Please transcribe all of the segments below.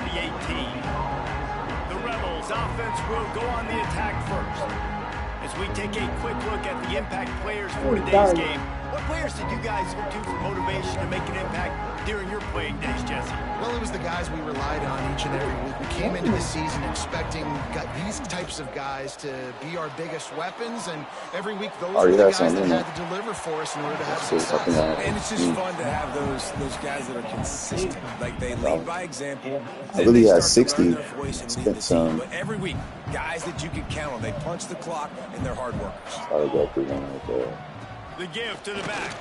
the 18. The Rebels offense will go on the attack first. As we take a quick look at the impact players for today's game, what players did you guys look to for motivation to make an impact during your playing days, Jesse? Well, it was the guys we relied on each and every week. We came into the season expecting these types of guys to be our biggest weapons, and every week those were the guys that had to deliver for us in order to have success. And it's just fun to have those guys that are consistent. Like, they lead by example. I really had 60. Spent some. But every week, guys that you can count on. They punch the clock, and they're hard workers. I'll go through one right there. The give to the back.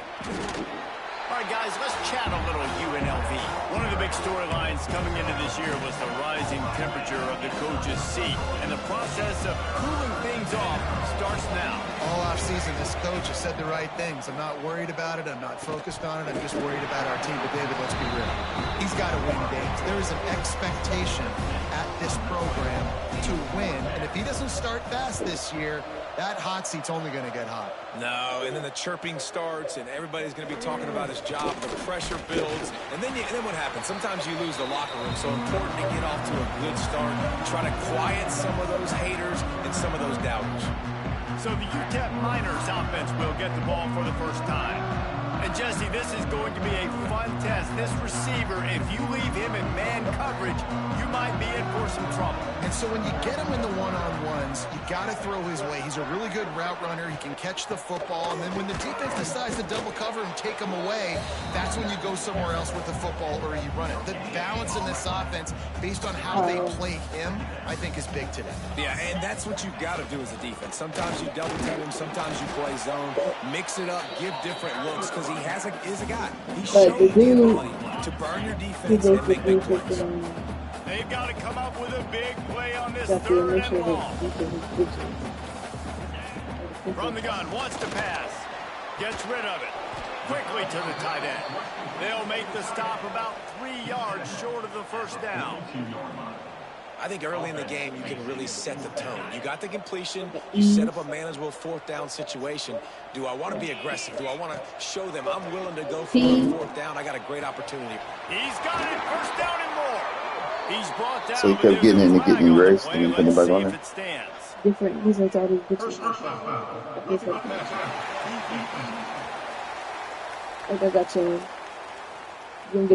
All right, guys, let's chat a little UNLV. One of the big storylines coming into this year was the rising temperature of the coach's seat, and the process of cooling things off starts now. All offseason, this coach has said the right things. I'm not worried about it. I'm not focused on it. I'm just worried about our team. But, David, let's be real. He's got to win games. There is an expectation at this program to win, and if he doesn't start fast this year, that hot seat's only going to get hot. No, and then the chirping starts, and everybody's going to be talking about his job. The pressure builds, and then what happens? Sometimes you lose the locker room, so important to get off to a good start. Try to quiet some of those haters and some of those doubters. So the UTEP Miners offense will get the ball for the first time. And, Jesse, this is going to be a fun test. This receiver, if you leave him in man coverage, you might be in for some trouble. And so when you get him in the one-on-ones, you got to throw his way. He's a really good route runner. He can catch the football. And then when the defense decides to double cover and take him away, that's when you go somewhere else with the football or you run it. The balance in this offense, based on how they play him, I think is big today. Yeah, and that's what you've got to do as a defense. Sometimes you double team him. Sometimes you play zone. Mix it up. Give different looks because he is a guy. He's shown the ability to burn your defense and make big plays. They've got to come up with a big play on this third and long. From the gun, wants to pass. Gets rid of it. Quickly to the tight end. They'll make the stop about 3 yards short of the first down. I think early in the game, you can really set the tone. You got the completion. You set up a manageable fourth down situation. Do I want to be aggressive? Do I want to show them I'm willing to go for a fourth down? I got a great opportunity. He's got it. First down and more. He's brought down. So he kept getting in and getting erased and then putting it back on there. Different. He's like all these bitches. Like I got you.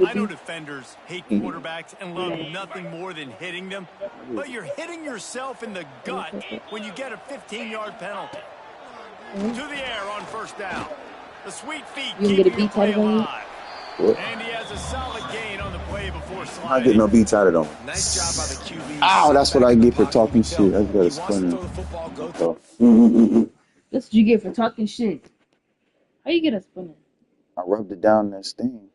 I know defenders hate quarterbacks and love nothing more than hitting them, but you're hitting yourself in the gut when you get a 15-yard penalty. To the air on first down. The sweet feet keeping the play alive. And he has a solid gain on the play before sliding. I get no beat tighter on. Nice job by the QB. Ow, that's what I get for talking shit. I got a splinter. That's what you get for talking shit. How you get a splinter? I rubbed it down that sting.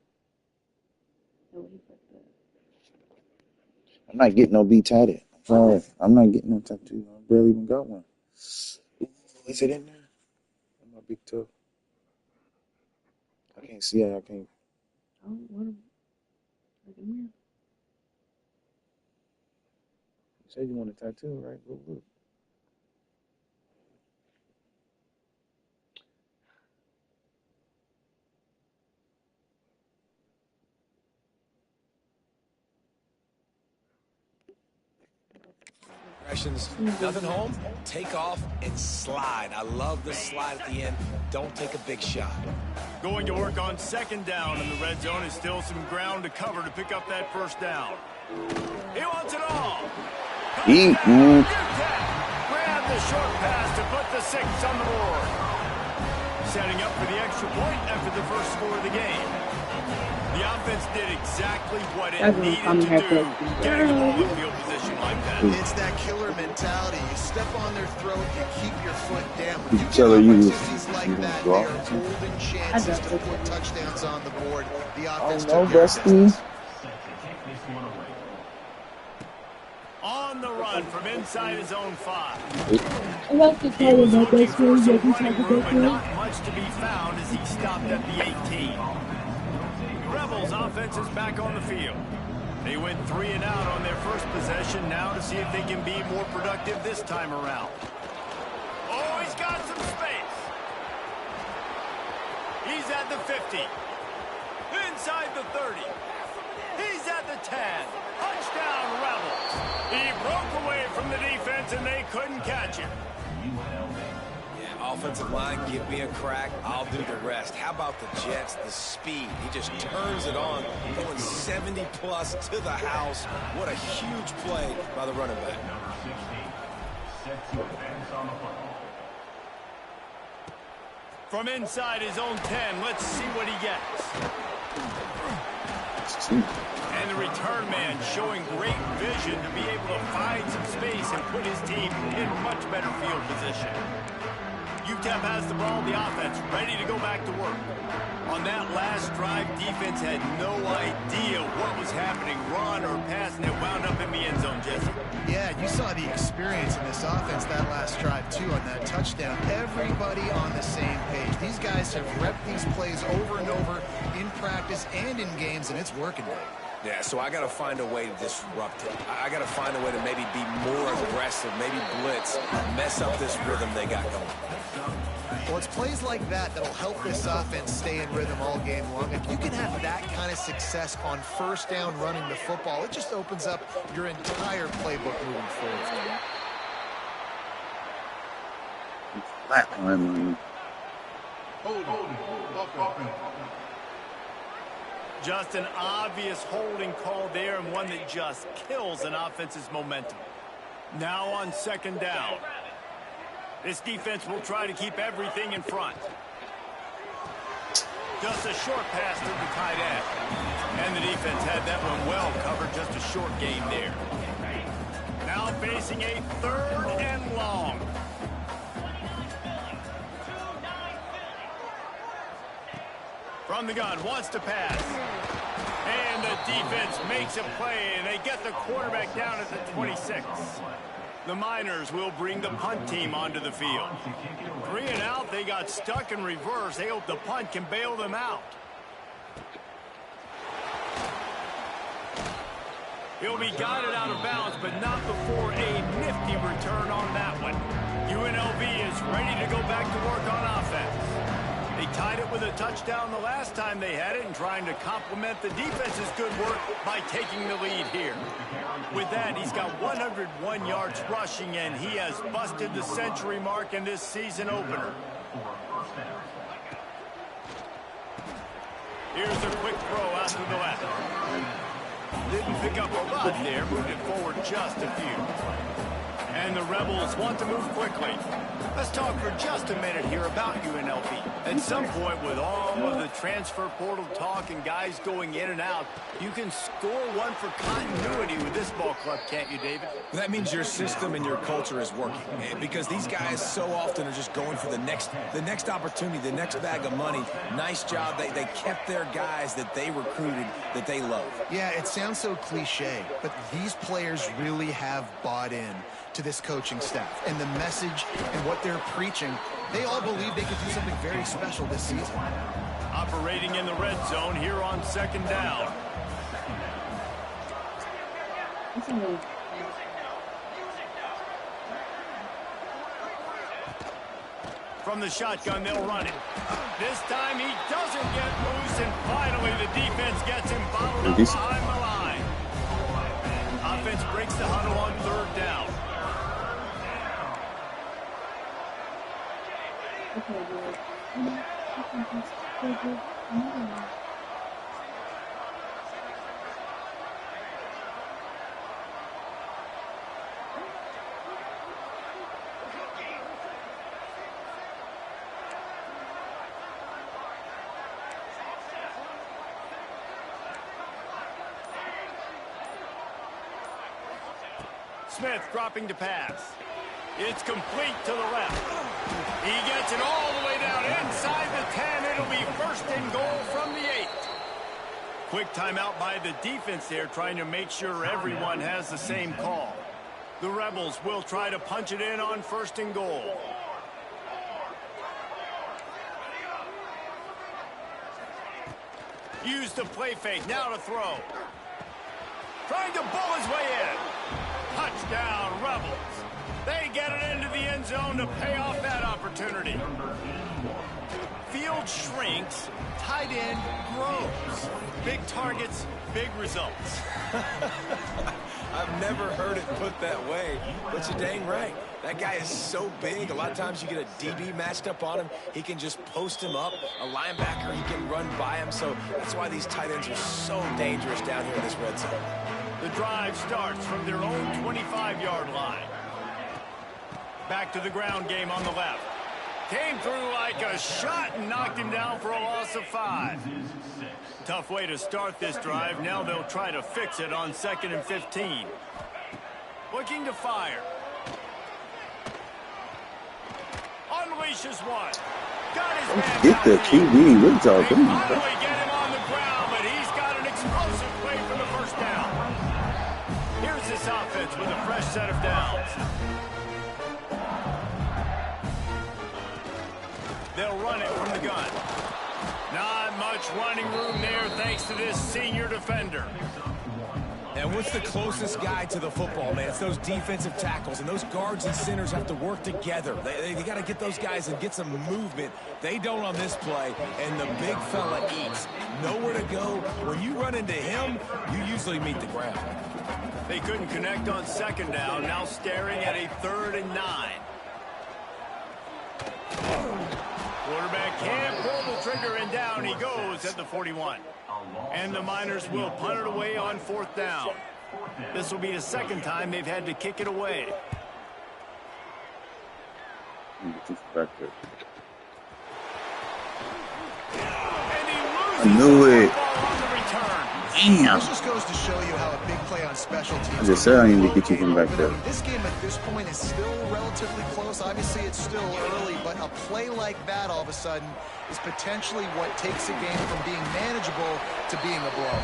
I'm not getting no beat tatted. Sorry, I'm not getting no tattoo. I barely even got one. Is it in there? I'm a big toe. I can't see it. I can't. I don't want to. You said you want a tattoo, right? Look. Nothing home, take off and slide. I love the slide at the end. Don't take a big shot. Going to work on second down in the red zone. Is still some ground to cover to pick up that first down. He wants it all. Grab the short pass to put the 6 on the board. Setting up for the extra point after the first score of the game. The offense did exactly what it needed to do, getting the ball in field position like that. It's that killer mentality. You step on their throat, you keep your foot down. When you get opportunities like that, they are golden chances to put touchdowns on the board. The offense took care of business. On the run from inside his own 5. I like the play of that best friend. But not much to be found as he stopped at the 18. Rebels offense is back on the field. They went 3 and out on their first possession. Now to see if they can be more productive this time around. Oh, he's got some space. He's at the 50. Inside the 30. He's at the 10. Touchdown, Broke away from the defense, and they couldn't catch him. Yeah, offensive line, give me a crack. I'll do the rest. How about the Jets, the speed? He just turns it on, going 70-plus to the house. What a huge play by the running back. From inside his own 10, let's see what he gets. And the return man showing great vision to be able to find some space and put his team in much better field position. UTEP has the ball, the offense ready to go back to work. On that last drive, defense had no idea what was happening, run or pass, and it wound up in the end zone, Jesse. Yeah, you saw the experience in this offense that last drive, too, on that touchdown. Everybody on the same page. These guys have repped these plays over and over in practice and in games, and it's working. Yeah, so I got to find a way to disrupt it. I got to find a way to maybe be more aggressive, maybe blitz, mess up this rhythm they got going. Well, it's plays like that that'll help this offense stay in rhythm all game long. If you can have that kind of success on first down running the football, it just opens up your entire playbook moving forward. Flatline. Just an obvious holding call there, and one that just kills an offense's momentum. Now on second down. This defense will try to keep everything in front. Just a short pass to the tight end. And the defense had that one well covered, just a short gain there. Now facing a 3rd and long. From the gun, wants to pass. And the defense makes a play, and they get the quarterback down at the 26. The Miners will bring the punt team onto the field. 3 and out, they got stuck in reverse. They hope the punt can bail them out. He'll be guided out of bounds, but not before a nifty return on that one. UNLV is ready to go back to work on offense. They tied it with a touchdown the last time they had it and trying to complement the defense's good work by taking the lead here. With that, he's got 101 yards rushing, and he has busted the century mark in this season opener. Here's a quick throw out to the left. Didn't pick up a lot there, moving forward just a few. And the Rebels want to move quickly. Let's talk for just a minute here about UNLV. At some point, with all of the transfer portal talk and guys going in and out, you can score one for continuity with this ball club, can't you, David? That means your system and your culture is working, because these guys so often are just going for the next opportunity, the next bag of money. Nice job. They kept their guys that they recruited, that they love. Yeah, it sounds so cliche, but these players really have bought in to this coaching staff and the message and what they're preaching. They all believe they could do something very special this season. Operating in the red zone here on second down. From the shotgun, they'll run it. This time he doesn't get loose, and finally the defense gets him bottled up behind the line. Offense breaks the huddle on third down. Smith dropping to pass. It's complete to the left. He gets it all the way down inside the 10. It'll be first and goal from the 8. Quick timeout by the defense there, trying to make sure everyone has the same call. The Rebels will try to punch it in on first and goal. Use the play fake, now to throw. Trying to bull his way in. Touchdown, Rebels. They get it into the end zone to pay off that opportunity. Field shrinks, tight end grows. Big targets, big results. I've never heard it put that way, but you're dang right. That guy is so big. A lot of times you get a DB matched up on him. He can just post him up. A linebacker, he can run by him. So that's why these tight ends are so dangerous down here in this red zone. The drive starts from their own 25-yard line. Back to the ground game on the left. Came through like a shot and knocked him down for a loss of 5. Tough way to start this drive. Now they'll try to fix it on 2nd and 15. Looking to fire. Unleashes one. Got his man Get the QB. What y'all they doing? finally get him on the ground, but he's got an explosive play for the first down. Here's this offense with a fresh set of downs. They'll run it from the gun. Not much running room there thanks to this senior defender. And what's the closest guy to the football, man? It's those defensive tackles, and those guards and centers have to work together. They got to get those guys and get some movement. They don't on this play, and the big fella eats. Nowhere to go. When you run into him, you usually meet the ground. They couldn't connect on 2nd down, now staring at a 3rd and 9. Quarterback can't pull the trigger, and down he goes at the 41. And the Miners will punt it away on 4th down. This will be the 2nd time they've had to kick it away. And he loses the football on the return. Damn. This just goes to show you how a big play on special teams. I just said I need to get you from back there. This game at this point is still relatively close. Obviously, it's still early, but a play like that all of a sudden is potentially what takes a game from being manageable to being a blow.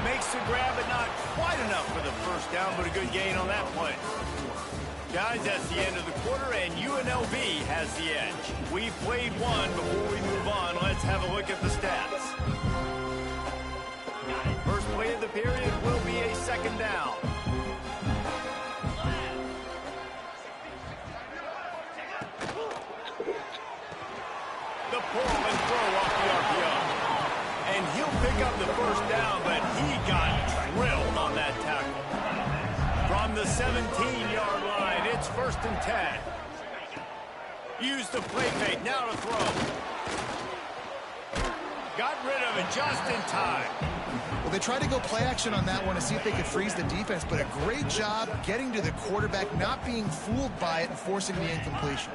Makes the grab, but not quite enough for the first down, but a good gain on that play. Guys, that's the end of the quarter, and UNLV has the edge. We've played one. Before we move on, let's have a look at the stats. First play of the period will be a 2nd down. The pull and throw off the RPO. And he'll pick up the first down, but he got drilled on that tackle. From the 17-yard line, it's 1st and 10. Use the play fake, now to throw. Got rid of it just in time. Well, they tried to go play action on that one to see if they could freeze the defense, but a great job getting to the quarterback, not being fooled by it and forcing the incompletion.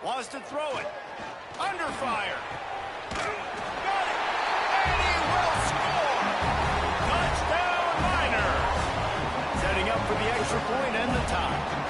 Wants to throw it. Under fire. Got it. And he will score. Touchdown, Miners. Setting up for the extra point and the tie.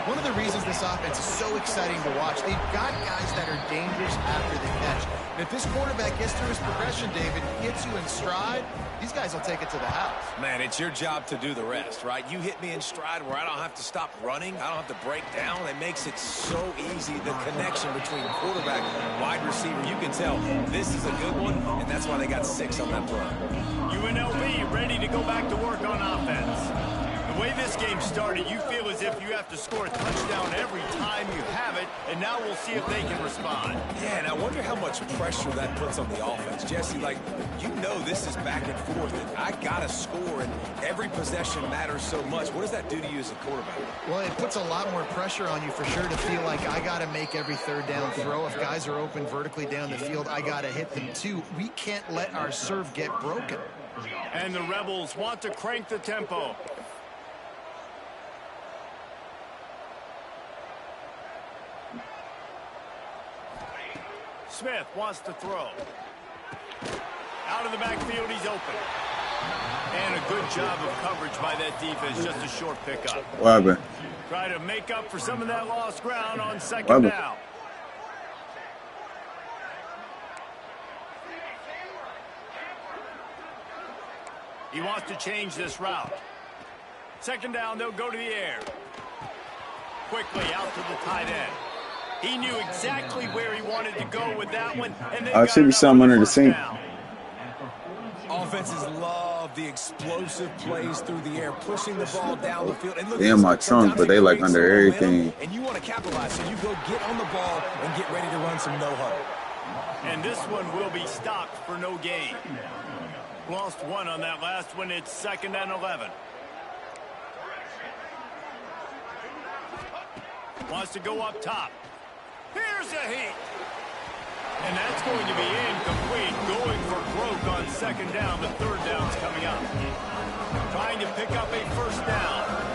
One of the reasons this offense is so exciting to watch, they've got guys that are dangerous after the catch. And if this quarterback gets through his progression, David, gets you in stride, these guys will take it to the house. Man, it's your job to do the rest, right? You hit me in stride where I don't have to stop running. I don't have to break down. It makes it so easy, the connection between quarterback and wide receiver. You can tell this is a good one, and that's why they got 6 on that play. UNLV ready to go back to work on offense. The way this game started, you feel as if you have to score a touchdown every time you have it, and now we'll see if they can respond. Yeah, and I wonder how much pressure that puts on the offense. Jesse, like, you know this is back and forth, and I got to score, and every possession matters so much. What does that do to you as a quarterback? Well, it puts a lot more pressure on you for sure to feel like I got to make every 3rd down throw. If guys are open vertically down the field, I got to hit them too. We can't let our serve get broken. And the Rebels want to crank the tempo. Smith wants to throw. Out of the backfield, he's open. And a good job of coverage by that defense, just a short pickup. What happened? Try to make up for some of that lost ground on 2nd down. He wants to change this route. 2nd down, they'll go to the air. Quickly out to the tight end. He knew exactly where he wanted to go with that one. And I should be something under the sink. Offenses love the explosive plays through the air, pushing the ball down the field. And look, they in my trunk, but they like under everything. And you want to capitalize, so you go get on the ball and get ready to run some no huddle. And this one will be stopped for no gain. Lost one on that last one. It's 2nd and 11. Wants to go up top. Here's a heat. And that's going to be incomplete. Going for broke on 2nd down. The 3rd down's coming up. Trying to pick up a 1st down.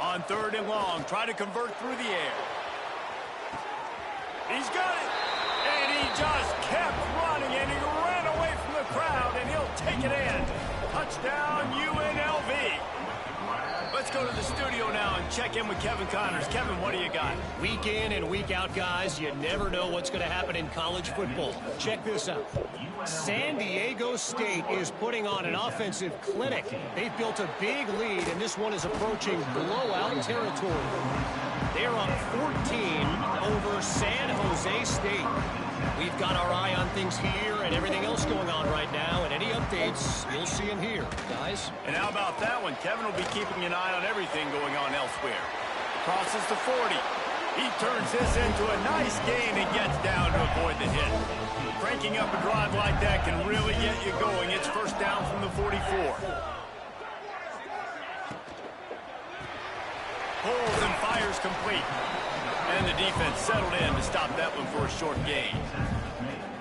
On 3rd and long, try to convert through the air. He's got it. And he just kept running, and he ran away from the crowd, and he'll take it in. Touchdown, UNLV. Let's go to the studio now and check in with Kevin Connors. Kevin, what do you got? Week in and week out, guys, you never know what's going to happen in college football. Check this out. San Diego State is putting on an offensive clinic. They've built a big lead, and this one is approaching blowout territory. They're up 14 over San Jose State. We've got our eye on things here and everything else going on right now, and any updates, you'll see them here, guys. And how about that one? Kevin will be keeping an eye on everything going on elsewhere. Crosses the 40. He turns this into a nice gain and gets down to avoid the hit. Cranking up a drive like that can really get you going. It's 1st down from the 44. Pulls and fires complete. And the defense settled in to stop that one for a short gain.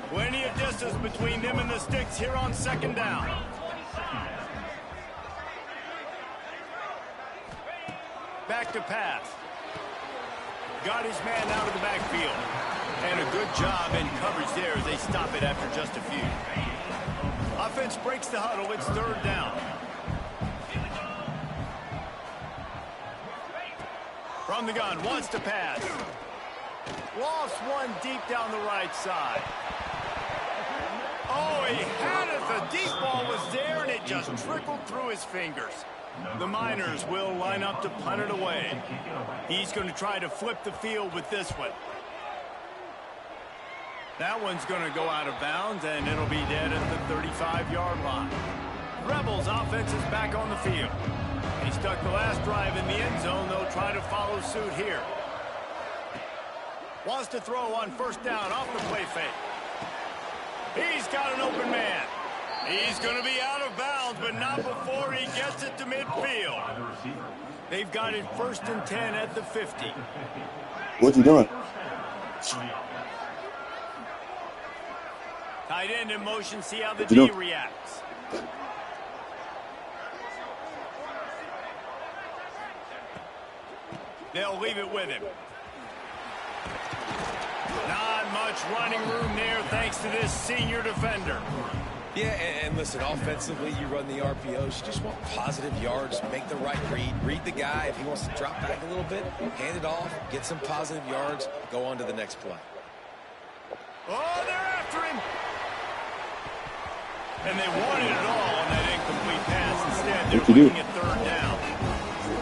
Plenty of distance between them and the sticks here on 2nd down. Back to pass. Got his man out of the backfield. And a good job in coverage there as they stop it after just a few. Offense breaks the huddle. It's 3rd down. From the gun, wants to pass. Lost one deep down the right side. Oh, he had it. The deep ball was there, and it just trickled through his fingers. The Miners will line up to punt it away. He's going to try to flip the field with this one. That one's going to go out of bounds, and it'll be dead at the 35-yard line. Rebels offense is back on the field. He stuck the last drive in the end zone. They'll try to follow suit here. Wants to throw on 1st down off the play fake. He's got an open man. He's going to be out of bounds, but not before he gets it to midfield. They've got it 1st and 10 at the 50. What's he doing? Tight end in motion. See how the D reacts. They'll leave it with him. Not much running room there thanks to this senior defender. Yeah, and listen, offensively, you run the RPOs. You just want positive yards, make the right read. Read the guy. If he wants to drop back a little bit, hand it off, get some positive yards, go on to the next play. Oh, they're after him. And they wanted it all on that incomplete pass. Instead, they're looking at 3rd down.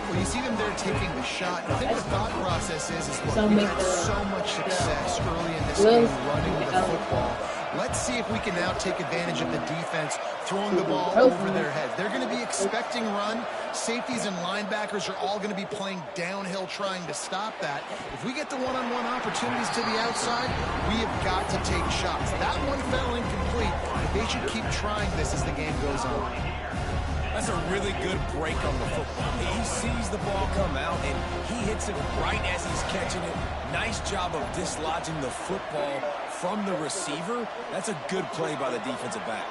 When you see them there taking the shot, I think the thought process is look, we had so much success early in this game running the football. Let's see if we can now take advantage of the defense throwing the ball over their heads. They're going to be expecting run. Safeties and linebackers are all going to be playing downhill trying to stop that. If we get the one-on-one opportunities to the outside, we have got to take shots. That one fell incomplete, but they should keep trying this as the game goes on. That's a really good break on the football. He sees the ball come out, and he hits it right as he's catching it. Nice job of dislodging the football from the receiver. That's a good play by the defensive back.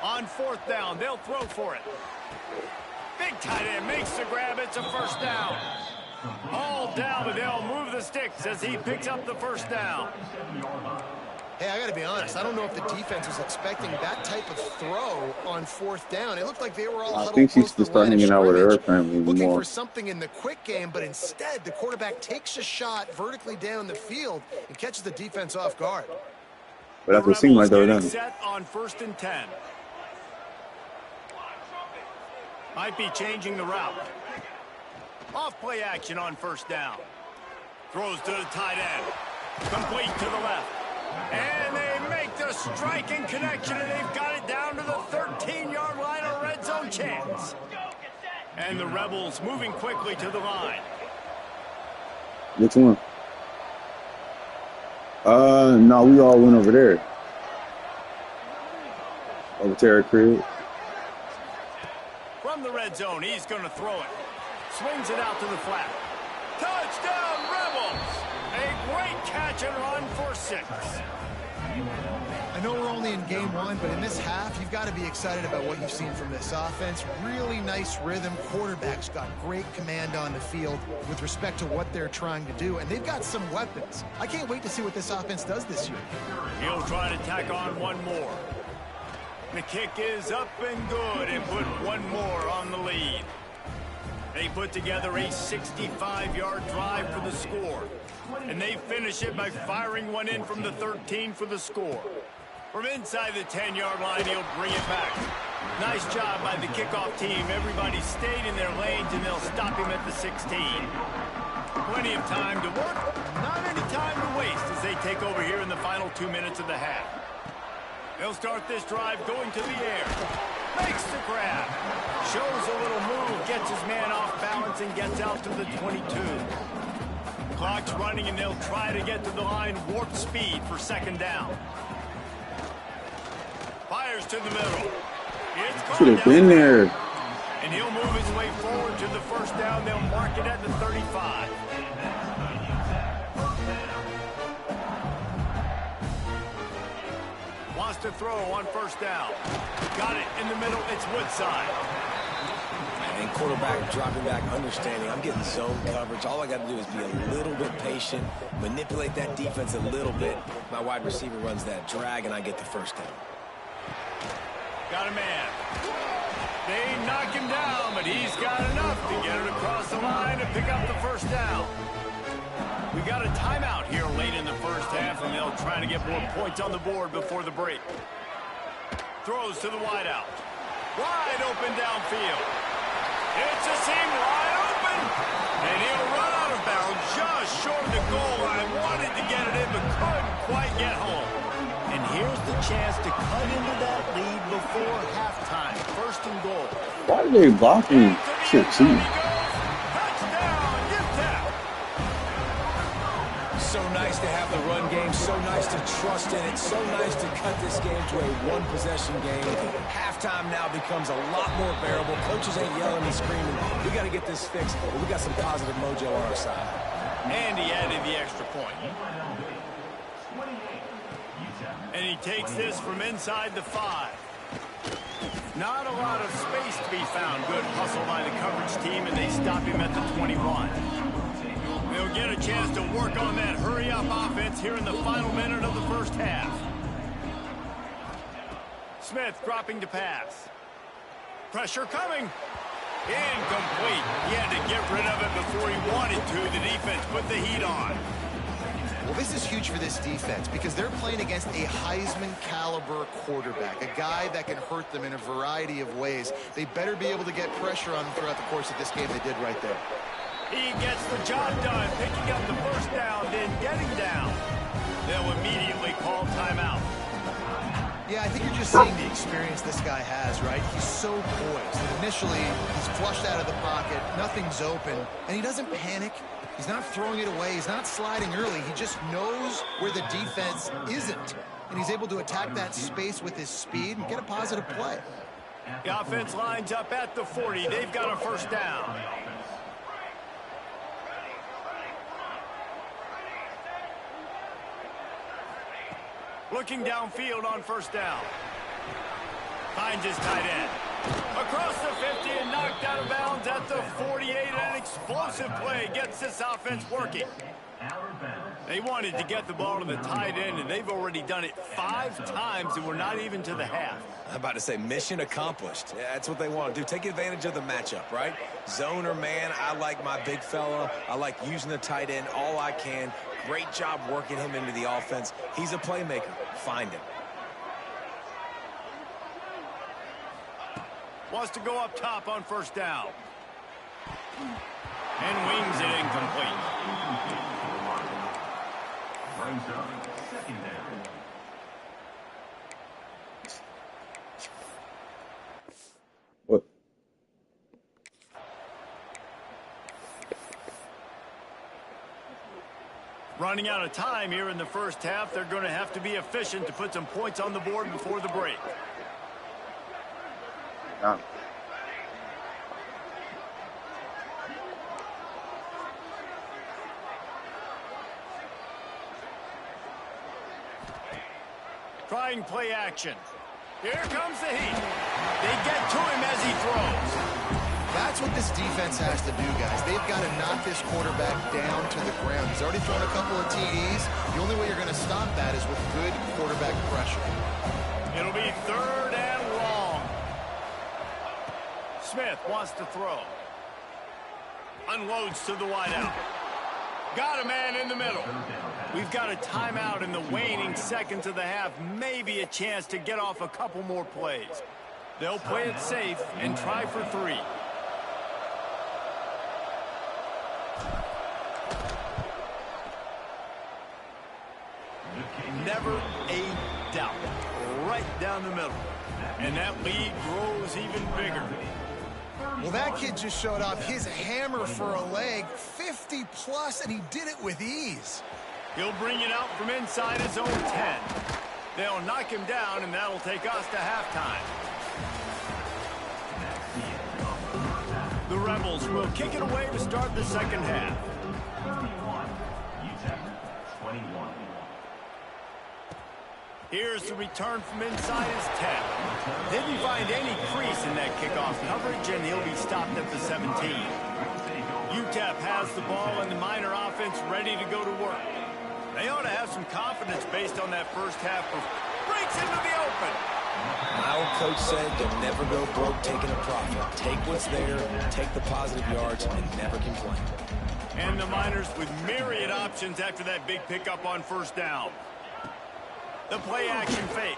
On 4th down, they'll throw for it. Big tight end makes the grab. It's a 1st down. All down, but they'll move the sticks as he picks up the 1st down. Hey, I got to be honest. I don't know if the defense was expecting that type of throw on 4th down. It looked like they were all huddled. I think she's just starting hanging out with her family looking more. for something in the quick game, but instead the quarterback takes a shot vertically down the field and catches the defense off guard. But that's what it seemed like they were done. Set on 1st and 10. Might be changing the route. Off play action on 1st down. Throws to the tight end. Complete to the left. And they striking connection, and they've got it down to the 13-yard line, a red zone chance. And the Rebels moving quickly to the line. Which one? No, we all went over there. Over Terry Crib. From the red zone, he's going to throw it. Swings it out to the flat. Touchdown, Rebels! A great catch and run for 6. I know we're only in game 1, but in this half, you've got to be excited about what you've seen from this offense. Really nice rhythm. Quarterback's got great command on the field with respect to what they're trying to do, and they've got some weapons. I can't wait to see what this offense does this year. He'll try to tack on one more. The kick is up and good and put one more on the lead. They put together a 65-yard drive for the score, and they finish it by firing one in from the 13 for the score. From inside the 10-yard line, he'll bring it back. Nice job by the kickoff team. Everybody stayed in their lanes, and they'll stop him at the 16. Plenty of time to work, not any time to waste as they take over here in the final 2 minutes of the half. They'll start this drive going to the air. Makes the grab. Shows a little move, gets his man off balance, and gets out to the 22. Clock's running, and they'll try to get to the line warp speed for second down. Fires to the middle. Should have been there. And he'll move his way forward to the first down. They'll mark it at the 35. Wants to throw on first down. Got it in the middle. It's Woodside. And quarterback dropping back, understanding I'm getting zone coverage. All I got to do is be a little bit patient, manipulate that defense a little bit. My wide receiver runs that drag, and I get the first down. Got a man. They knock him down, but he's got enough to get it across the line and pick up the first down. We got a timeout here late in the first half, and they'll try to get more points on the board before the break. Throws to the wideout. Wide open downfield. It's a seam wide open, and he'll run out of bounds just short of the goal line. Wanted to get it in, but couldn't quite get home. And here's the chance to cut into that lead before halftime. First and goal. Why are they blocking? Shit, too. So nice to have the run game, so nice to trust in it, so nice to cut this game to a one-possession game. Halftime now becomes a lot more bearable. Coaches ain't yelling and screaming. We got to get this fixed, but we got some positive mojo on our side. And he added the extra point. And he takes this from inside the 5. Not a lot of space to be found. Good hustle by the coverage team, and they stop him at the 21. They'll get a chance to work on that hurry-up offense here in the final minute of the first half. Smith dropping to pass. Pressure coming. Incomplete. He had to get rid of it before he wanted to. The defense put the heat on. Well, this is huge for this defense because they're playing against a Heisman-caliber quarterback, a guy that can hurt them in a variety of ways. They better be able to get pressure on them throughout the course of this game. They did right there. He gets the job done, picking up the first down, then getting down. They'll immediately call timeout. Yeah, I think you're just seeing the experience this guy has, right? He's so poised. And initially, he's flushed out of the pocket, nothing's open, and he doesn't panic. He's not throwing it away. He's not sliding early. He just knows where the defense isn't, and he's able to attack that space with his speed and get a positive play. The offense lines up at the 40. They've got a first down. Looking downfield on first down. Finds his tight end. Across the 50 and knocked out of bounds at the 48. An explosive play gets this offense working. They wanted to get the ball to the tight end, and they've already done it 5 times, and we're not even to the half. I'm about to say mission accomplished. Yeah, that's what they want to do. Take advantage of the matchup, right? Zone or man, I like my big fella. I like using the tight end all I can. Great job working him into the offense. He's a playmaker. Find him. Wants to go up top on first down. And wings it incomplete. Running out of time here in the first half. They're going to have to be efficient to put some points on the board before the break. Yeah. Trying play action. Here comes the heat. They get to him as he throws. That's what this defense has to do, guys. They've got to knock this quarterback down to the ground. He's already thrown a couple of TDs. The only way you're going to stop that is with good quarterback pressure. It'll be 3rd and long. Smith wants to throw. Unloads to the wideout. Got a man in the middle. We've got a timeout in the waning seconds of the half. Maybe a chance to get off a couple more plays. They'll play it safe and try for 3. Never a doubt. Right down the middle. And that lead grows even bigger. Well, that kid just showed off his hammer for a leg, 50+, and he did it with ease. He'll bring it out from inside his own 10. They'll knock him down, and that'll take us to halftime. The Rebels will kick it away to start the second half. Here's the return from inside his 10. Didn't find any crease in that kickoff coverage, and he'll be stopped at the 17. UTEP has the ball, and the Miner offense ready to go to work. They ought to have some confidence based on that first half. Breaks into the open. My old coach said they'll never go broke taking a profit. Take what's there, take the positive yards, and never complain. And the Miners with myriad options after that big pickup on first down. The play-action fake.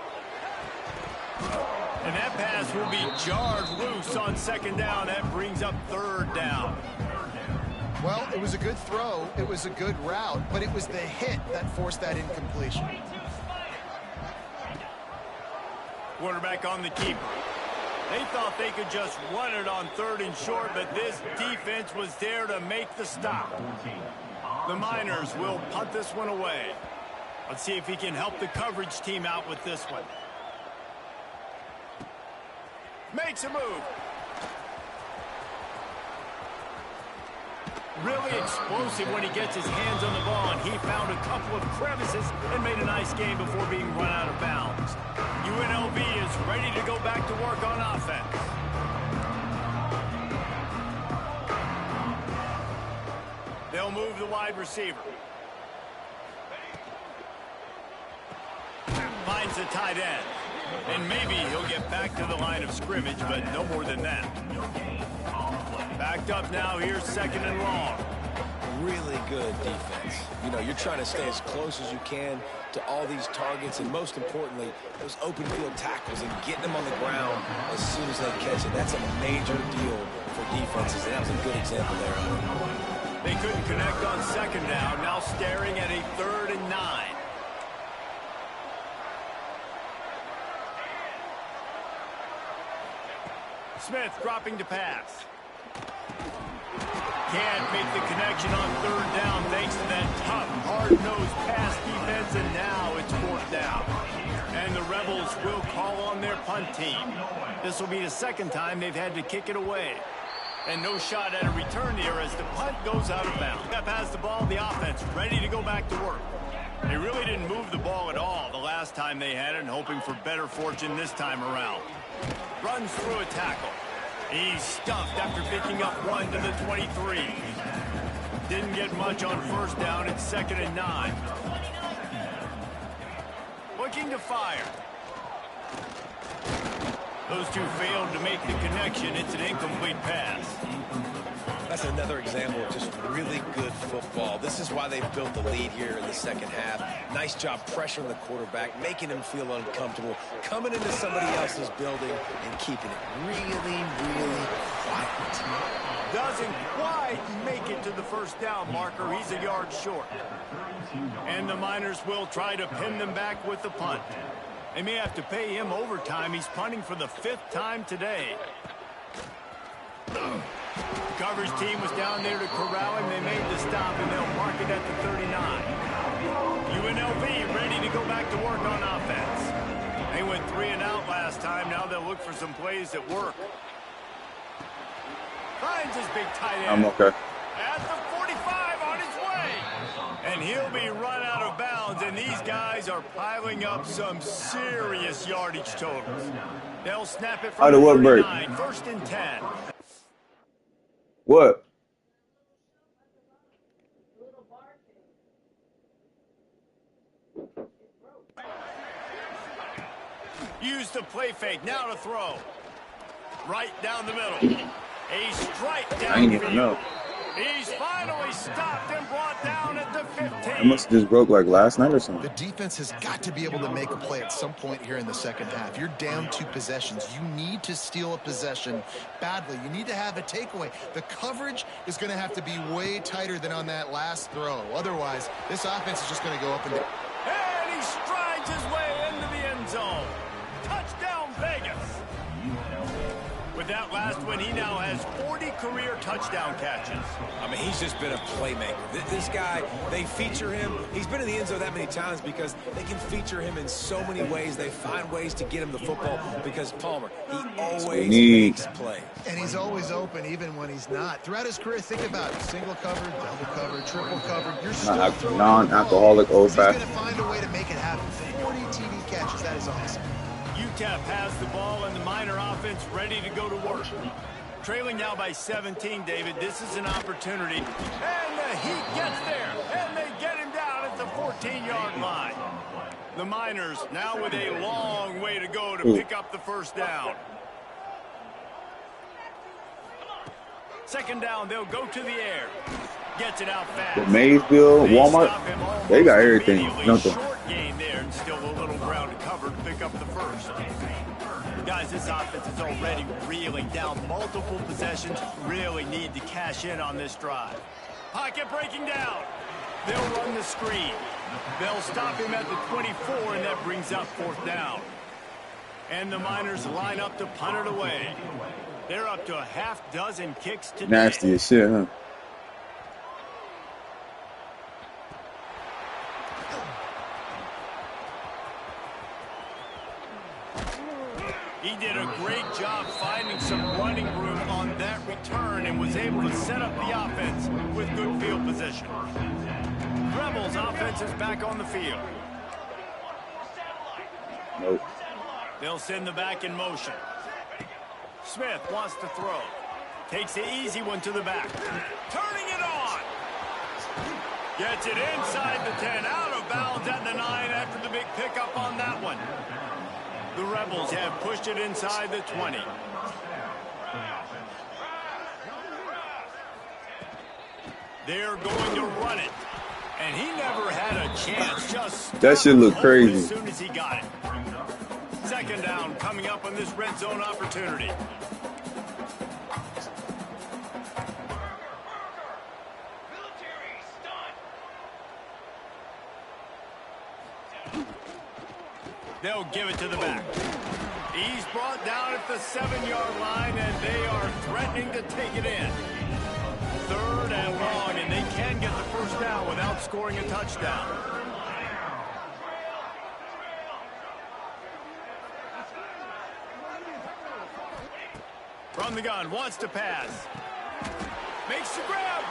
And that pass will be jarred loose on second down. That brings up 3rd down. Well, it was a good throw. It was a good route, but it was the hit that forced that incompletion. Quarterback on the keeper. They thought they could just run it on 3rd and short, but this defense was there to make the stop. The Miners will punt this one away. Let's see if he can help the coverage team out with this one. Makes a move. Really explosive when he gets his hands on the ball, and he found a couple of crevices and made a nice game before being run out of bounds. UNLV is ready to go back to work on offense. They'll move the wide receiver. Finds the tight end. And maybe he'll get back to the line of scrimmage, but no more than that. Backed up now, here's 2nd and long. Really good defense. You know, you're trying to stay as close as you can to all these targets, and most importantly, those open field tackles and getting them on the ground as soon as they catch it. That's a major deal for defenses, and that was a good example there. They couldn't connect on 2nd down, now staring at a 3rd and 9. Smith dropping to pass. Can't make the connection on 3rd down thanks to that tough, hard-nosed pass defense, and now it's 4th down. And the Rebels will call on their punt team. This will be the 2nd time they've had to kick it away. And no shot at a return here as the punt goes out of bounds. That has the ball, the offense ready to go back to work. They really didn't move the ball at all the last time they had it, and hoping for better fortune this time around. Runs through a tackle. He's stuffed after picking up 1 to the 23. Didn't get much on 1st down. It's 2nd and 9. Looking to fire. Those two failed to make the connection. It's an incomplete pass. That's another example of just really good football. This is why they've built the lead here in the 2nd half. Nice job pressuring the quarterback, making him feel uncomfortable, coming into somebody else's building and keeping it really, really quiet. Doesn't quite make it to the 1st down marker. He's a yard short. And the Miners will try to pin them back with the punt. They may have to pay him overtime. He's punting for the 5th time today. The coverage team was down there to corral him. They made the stop, and they'll mark it at the 39. UNLV ready to go back to work on offense. They went 3 and out last time. Now they'll look for some plays that work. Finds his big tight end. I'm okay. At the 45 on his way. And he'll be run out of bounds, and these guys are piling up some serious yardage totals. They'll snap it from the 39, 1st and 10. What? Use the play fake, now to throw. Right down the middle. A strike down. I ain't even know. He's finally stopped and brought down at the 15. I must have just broke like last night or something. The defense has got to be able to make a play at some point here in the second half. You're down 2 possessions. You need to steal a possession badly. You need to have a takeaway. The coverage is going to have to be way tighter than on that last throw. Otherwise, this offense is just going to go up and down. And he strides his way into the end zone. Touchdown, Vegas. With that last one, he now has 40 career touchdown catches. I mean, he's just been a playmaker. This guy, they feature him. He's been in the end zone that many times because they can feature him in so many ways. They find ways to get him the football because Palmer, he always makes plays. And he's always open even when he's not. Throughout his career, think about it. Single covered, double covered, triple covered. You're still throwing non-alcoholic old fashioned. He's going to find a way to make it happen. 40 TD catches. That is awesome. UTEP has the ball and the Miner offense ready to go to work. Trailing now by 17, David. This is an opportunity. And the Heat gets there. And they get him down at the 14-yard line. The Miners now with a long way to go to pick up the first down. Second down, they'll go to the air. Gets it out fast. Maysville, Walmart, they got everything. Nothing. Short gain there and still a little ground to cover to pick up the first. Guys, this offense is already reeling down multiple possessions. Really need to cash in on this drive. Pocket breaking down. They'll run the screen. They'll stop him at the 24, and that brings up 4th down. And the Miners line up to punt it away. They're up to a half dozen kicks today. Nasty as shit, huh? He did a great job finding some running room on that return and was able to set up the offense with good field position. Rebels offense is back on the field. Nope. They'll send the back in motion. Smith wants to throw. Takes the easy one to the back. Turning it on. Gets it inside the 10. Out of bounds at the 9 after the big pickup on that one. The Rebels have pushed it inside the 20. They're going to run it. And he never had a chance. Just that shit look crazy. As soon as he got it. Second down coming up on this red zone opportunity. They'll give it to the back. He's brought down at the 7-yard line, and they are threatening to take it in. 3rd and long, and they can get the first down without scoring a touchdown. From the gun, wants to pass. Makes the grab.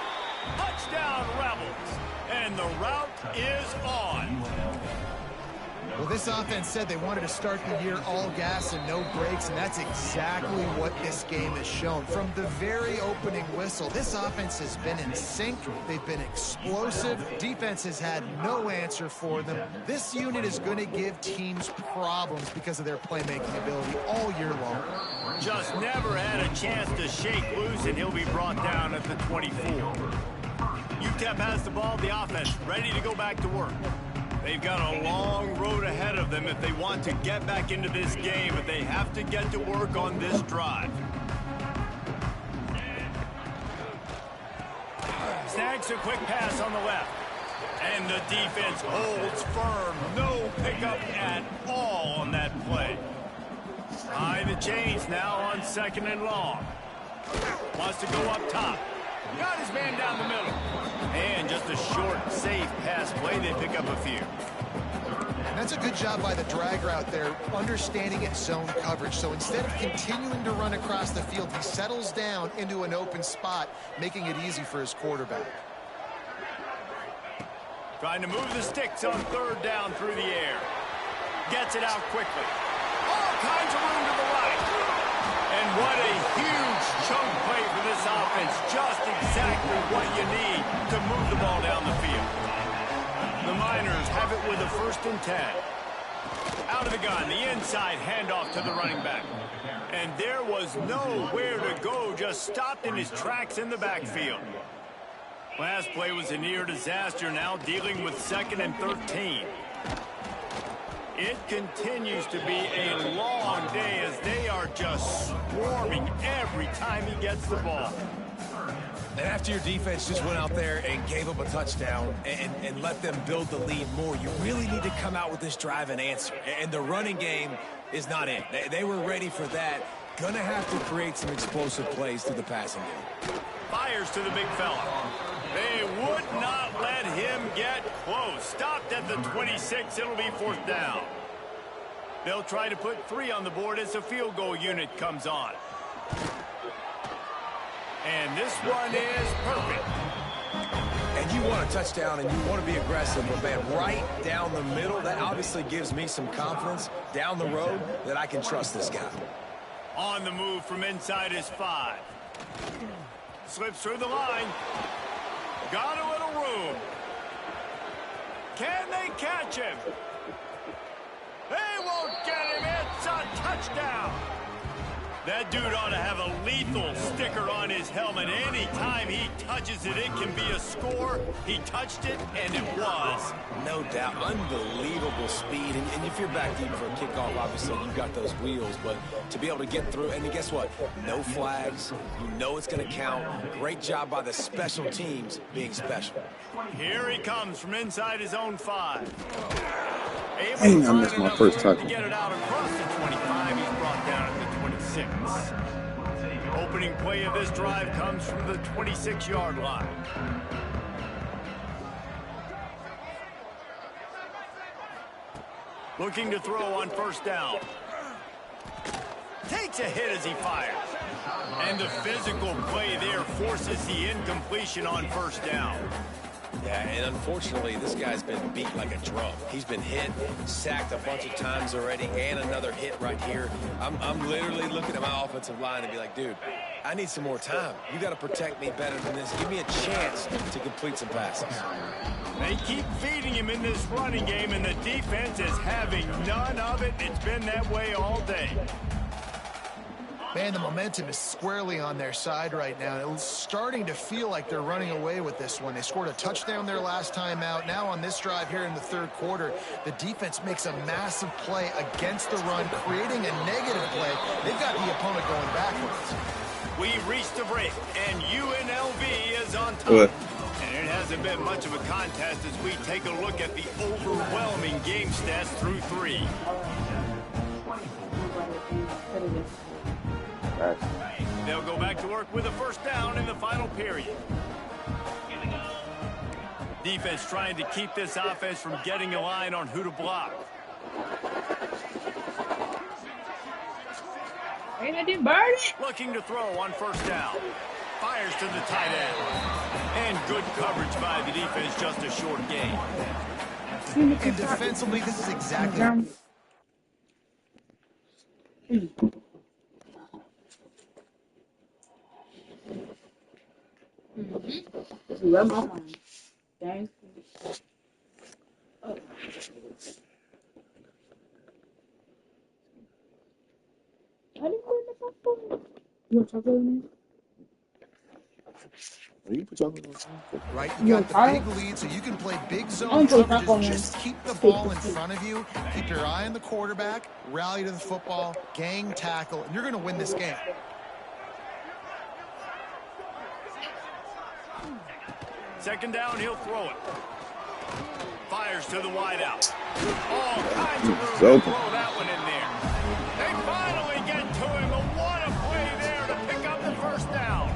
Touchdown, Rebels. And the route is on. Well, this offense said they wanted to start the year all gas and no brakes, and that's exactly what this game has shown. From the very opening whistle, this offense has been in sync. They've been explosive. Defense has had no answer for them. This unit is going to give teams problems because of their playmaking ability all year long. Just never had a chance to shake loose, and he'll be brought down at the 24. UTEP has the ball, the offense, ready to go back to work. They've got a long road ahead of them if they want to get back into this game, but they have to get to work on this drive. Snags a quick pass on the left. And the defense holds firm. No pickup at all on that play. High the chains now on 2nd and long. Wants to go up top. Got his man down the middle. And just a short, safe pass play. They pick up a few. That's a good job by the drag route there, understanding its zone coverage. So instead of continuing to run across the field, he settles down into an open spot, making it easy for his quarterback. Trying to move the sticks on third down through the air. Gets it out quickly. All kinds of room to the right. And what a huge chunk play for this offense. Just exactly what you need to move the ball down the field. The Miners have it with a 1st and 10. Out of the gun, the inside handoff to the running back. And there was nowhere to go, just stopped in his tracks in the backfield. Last play was a near disaster, now dealing with 2nd and 13. It continues to be a long day as they are just swarming every time he gets the ball. And after your defense just went out there and gave up a touchdown and let them build the lead more, you really need to come out with this drive and answer. And the running game is not it. They were ready for that. Gonna have to create some explosive plays through the passing game. Fires to the big fella. They would not let him get close. Stopped at the 26. It'll be 4th down. They'll try to put 3 on the board as the field goal unit comes on. And this one is perfect. And you want a touchdown and you want to be aggressive, but man, right down the middle, that obviously gives me some confidence down the road that I can trust this guy. On the move from inside his 5. Slips through the line. Got a little room. Can they catch him? They won't get him. It's a touchdown. That dude ought to have a lethal sticker on his helmet. Anytime he touches it, it can be a score. He touched it, and it was. No doubt. Unbelievable speed. And if you're back deep for a kickoff, obviously you've got those wheels. But to be able to get through, and guess what? No flags. You know it's going to count. Great job by the special teams being special. Here he comes from inside his own 5. Dang, I missed my first tackle. To get it out across the 25, he's brought down at the 26. Opening play of this drive comes from the 26-yard line. Looking to throw on 1st down. Takes a hit as he fires. And the physical play there forces the incompletion on 1st down. Yeah, and unfortunately, this guy's been beat like a drum. He's been hit, sacked a bunch of times already, and another hit right here. I'm literally looking at my offensive line and be like, dude, I need some more time. You got to protect me better than this. Give me a chance to complete some passes. They keep feeding him in this running game, and the defense is having none of it. It's been that way all day. Man, the momentum is squarely on their side right now. It's starting to feel like they're running away with this one. They scored a touchdown their last time out. Now on this drive here in the 3rd quarter, the defense makes a massive play against the run, creating a negative play. They've got the opponent going backwards. We've reached the break, and UNLV is on top. What? And it hasn't been much of a contest as we take a look at the overwhelming game stats through 3. They'll go back to work with a 1st down in the final period. Defense trying to keep this offense from getting a line on who to block. Looking to throw on 1st down. Fires to the tight end. And good coverage by the defense, just a short gain. And defensively, this is exactly... This is where my mind. Dang. Oh. I didn't put in the popcorn. You want chocolate in You put chocolate on something? Right, you got the big lead, so you can play big zone coverages. Just keep the ball in front of you. Keep your eye on the quarterback. Rally to the football. Gang tackle. And you're going to win this game. Second down, he'll throw it. Fires to the wideout. All kinds of room to throw that one in there. They finally get to him, but what a play there to pick up the 1st down.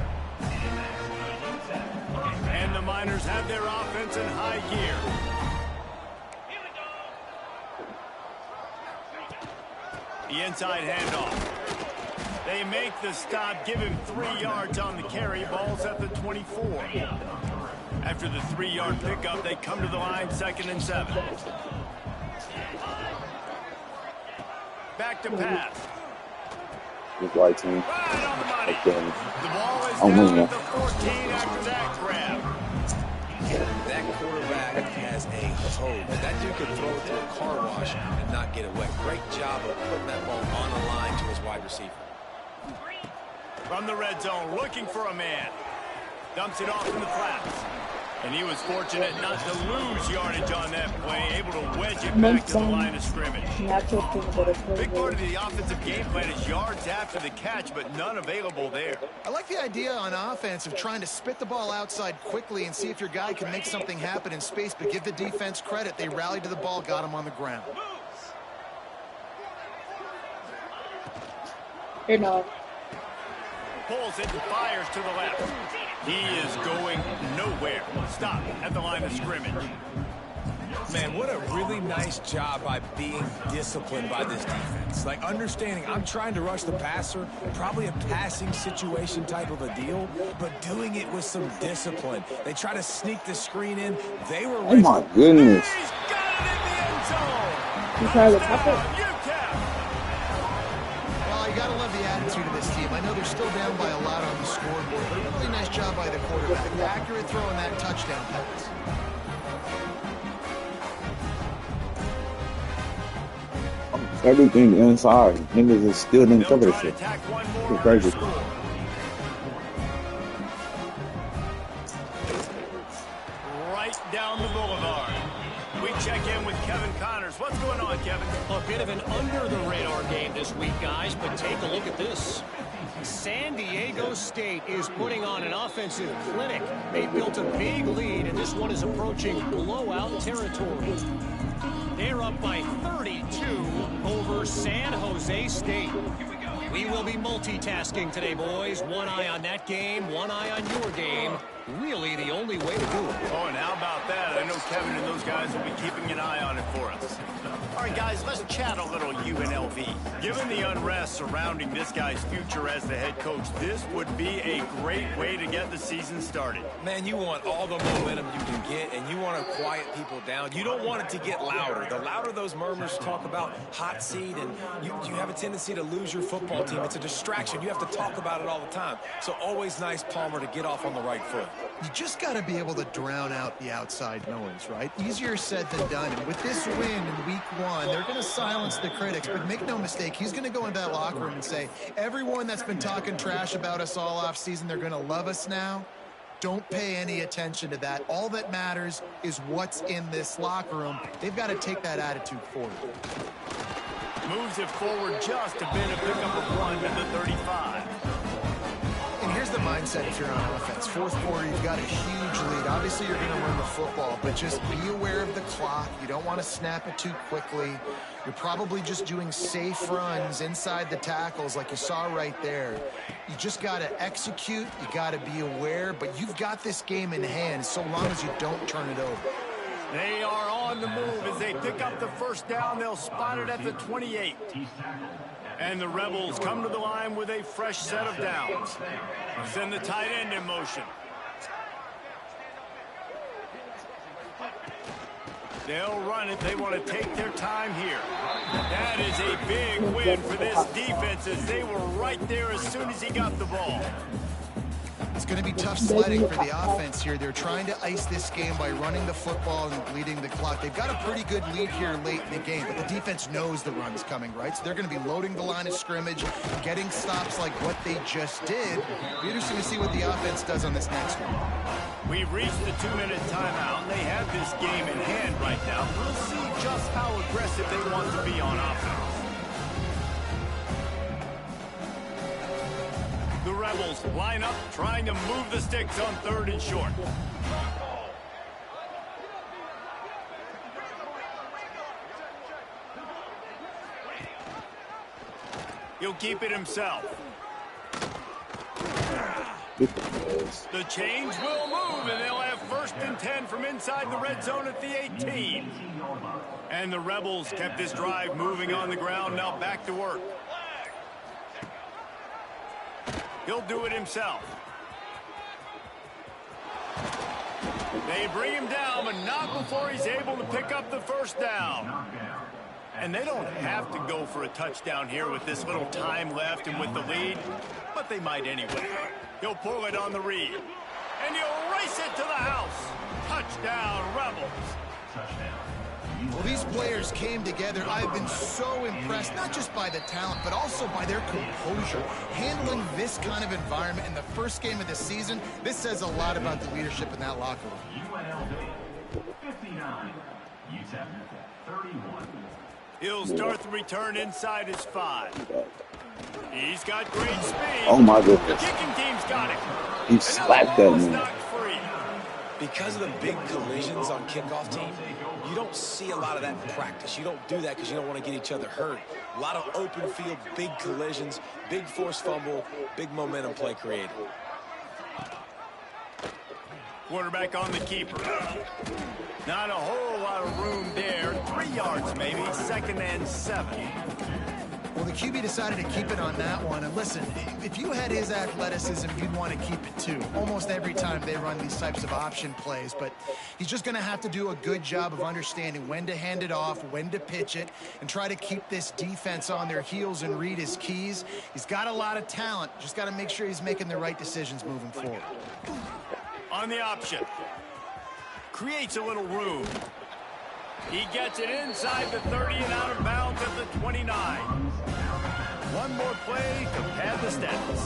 gear. The inside handoff. They make the stop, give him 3 yards on the carry. Ball's at the 24. After the 3-yard pickup, they come to the line, 2nd and 7. Back to pass. This white team. Right on the money. Again. The ball is I'm down winning at the 14 after that grab. That quarterback has a hose. That dude could throw it to a car wash and not get it wet. Great job of putting that ball on the line to his wide receiver. From the red zone, looking for a man. Dumps it off in the flats. And he was fortunate not to lose yardage on that play, able to wedge it back to the line of scrimmage. Big part of the offensive game plan is yards after the catch, but none available there. I like the idea on offense of trying to spit the ball outside quickly and see if your guy can make something happen in space, but give the defense credit. They rallied to the ball, got him on the ground. You're not. Pulls it and fires to the left. He is going nowhere. Stop at the line of scrimmage. Man, what a really nice job by being disciplined by this defense. Like, understanding I'm trying to rush the passer, probably a passing situation type of a deal, but doing it with some discipline. They try to sneak the screen in. They were Oh my goodness. He's got it in the end zone. You try to pop it? Well, you got to love the attitude of this team. I know they're still down by a lot on the scoreboard, but a really nice job by the quarterback. Accurate throw in that touchdown pass. Everything inside. Niggas is still didn't cover this shit. It's crazy. Right down the boulevard. We check in with Kevin Connors. What's going on, Kevin? A bit of an under-the-radar game this week, guys, but take a look at this. San Diego State is putting on an offensive clinic. They built a big lead, and this one is approaching blowout territory. They're up by 32 over San Jose State. We will be multitasking today, boys. One eye on that game, one eye on your game. Really the only way to do it. Oh, and how about that? I know Kevin and those guys will be keeping an eye on it for us. All right, guys, let's chat a little UNLV. Given the unrest surrounding this guy's future as the head coach, this would be a great way to get the season started. Man, you want all the momentum you can get, and you want to quiet people down. You don't want it to get louder. The louder those murmurs talk about hot seat, and you have a tendency to lose your football team. It's a distraction. You have to talk about it all the time. So always nice, Palmer, to get off on the right foot. You just got to be able to drown out the outside noise, right? Easier said than done. And with this win in week 1, they're going to silence the critics. But make no mistake, he's going to go into that locker room and say, everyone that's been talking trash about us all offseason, they're going to love us now. Don't pay any attention to that. All that matters is what's in this locker room. They've got to take that attitude forward. Moves it forward just a bit, a pickup of 1 to the 35. And here's the mindset if you're on offense. Fourth quarter, you've got a huge lead. Obviously, you're going to run the football, but just be aware of the clock. You don't want to snap it too quickly. You're probably just doing safe runs inside the tackles like you saw right there. You just got to execute. You got to be aware, but you've got this game in hand so long as you don't turn it over. They are on the move as they pick up the first down. They'll spot it at the 28. And the Rebels come to the line with a fresh set of downs. Send the tight end in motion. They'll run it. They want to take their time here. That is a big win for this defense as they were right there as soon as he got the ball. It's going to be tough sledding for the offense here. They're trying to ice this game by running the football and bleeding the clock. They've got a pretty good lead here late in the game, but the defense knows the run's coming, right? So they're going to be loading the line of scrimmage, getting stops like what they just did. It'll be interesting to see what the offense does on this next one. We've reached the 2-minute timeout. They have this game in hand right now. We'll see just how aggressive they want to be on offense. The Rebels line up, trying to move the sticks on 3rd and short. He'll keep it himself. The chains will move, and they'll have first and 10 from inside the red zone at the 18. And the Rebels kept this drive moving on the ground. Now back to work. He'll do it himself. They bring him down, but not before he's able to pick up the first down. And they don't have to go for a touchdown here with this little time left and with the lead, but they might anyway. He'll pull it on the read, and he'll race it to the house. Touchdown, Rebels. Well, these players came together. I've been so impressed, not just by the talent, but also by their composure. Handling this kind of environment in the first game of the season, this says a lot about the leadership in that locker room. UNLV 59, UTEP 31. He'll start the return inside his 5. He's got great speed. Oh my The goodness. kicking team's got it. He slapped that man. Knocked free. Because of the big collisions on kickoff team, you don't see a lot of that in practice. You don't do that because you don't want to get each other hurt. A lot of open field, big collisions, big forced fumble, big momentum play created. Quarterback on the keeper. Not a whole lot of room there. 3 yards maybe. 2nd and 7. Well, the QB decided to keep it on that one. And listen, if you had his athleticism, you'd want to keep it too. Almost every time they run these types of option plays. But he's just going to have to do a good job of understanding when to hand it off, when to pitch it, and try to keep this defense on their heels and read his keys. He's got a lot of talent. Just got to make sure he's making the right decisions moving forward. On the option. Creates a little room. He gets it inside the 30 and out of bounds at the 29. One more play to pad the stats.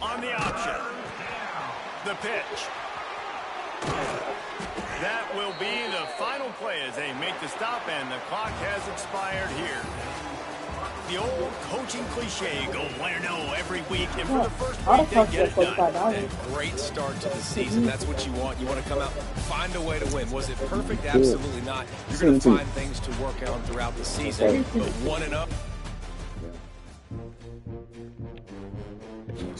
On the option. The pitch. That will be the final play as they make the stop, and the clock has expired here. The old coaching cliche, go win or no every week, and for the first week they get it done. A great start to the season. That's what you want. You want to come out, find a way to win. Was it perfect? Absolutely not. You're going to find things to work on throughout the season, but 1-0.